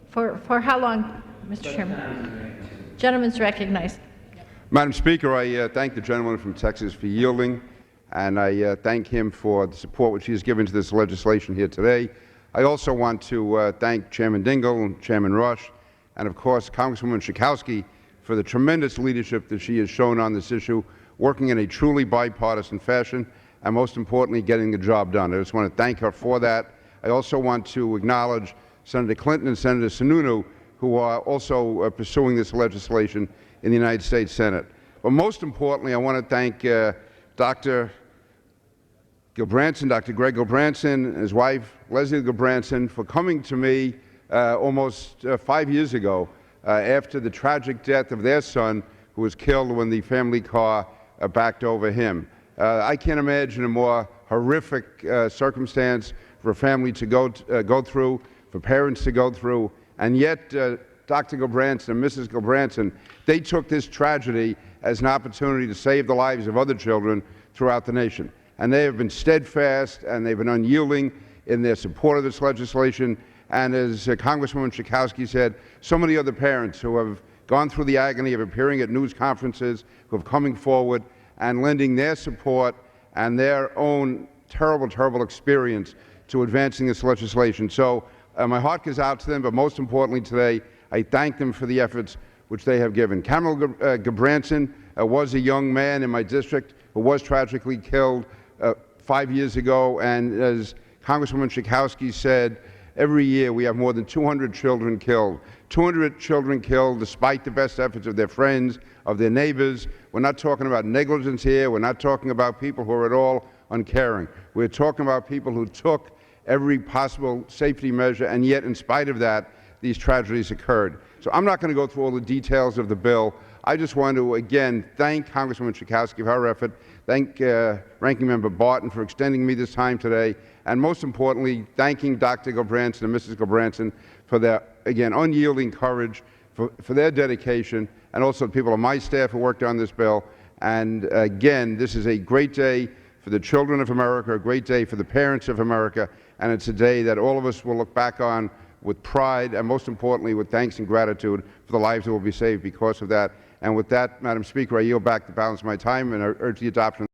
For how long, Mr. Chairman? Gentleman's recognized. Madam Speaker, I thank the gentleman from Texas for yielding, and I thank him for the support which he has given to this legislation here today. I also want to thank Chairman Dingell and Chairman Rush, and of course Congresswoman Schakowsky for the tremendous leadership that she has shown on this issue, working in a truly bipartisan fashion, and most importantly, getting the job done. I just want to thank her for that. I also want to acknowledge Senator Clinton and Senator Sununu, who are also pursuing this legislation in the United States Senate. But most importantly, I want to thank Dr. Gilbranson, Dr. Greg Gilbranson, and his wife, Leslie Gilbranson, for coming to me almost 5 years ago after the tragic death of their son, who was killed when the family car backed over him. I can't imagine a more horrific circumstance for a family to go through, for parents to go through, and yet Dr. Gilbranson and Mrs. Gilbranson, they took this tragedy as an opportunity to save the lives of other children throughout the nation. And they have been steadfast and they've been unyielding in their support of this legislation. And as Congresswoman Schakowsky said, so many other parents who have gone through the agony of appearing at news conferences, who have coming forward and lending their support and their own terrible, terrible experience to advancing this legislation. So my heart goes out to them, but most importantly today, I thank them for the efforts which they have given. Cameron Gilbranson was a young man in my district who was tragically killed 5 years ago, and as Congresswoman Schakowsky said, every year we have more than 200 children killed. 200 children killed despite the best efforts of their friends, of their neighbors. We're not talking about negligence here. We're not talking about people who are at all uncaring. We're talking about people who took every possible safety measure, and yet in spite of that, these tragedies occurred. So I'm not going to go through all the details of the bill. I just want to again thank Congresswoman Schakowsky for her effort, thank Ranking Member Barton for extending me this time today, and most importantly, thanking Dr. Gilbranson and Mrs. Gilbranson for their, again, unyielding courage, for their dedication, and also the people on my staff who worked on this bill. And again, this is a great day for the children of America, a great day for the parents of America, and it's a day that all of us will look back on with pride and most importantly with thanks and gratitude for the lives that will be saved because of that. And with that, Madam Speaker, I yield back the balance of my time and I urge the adoption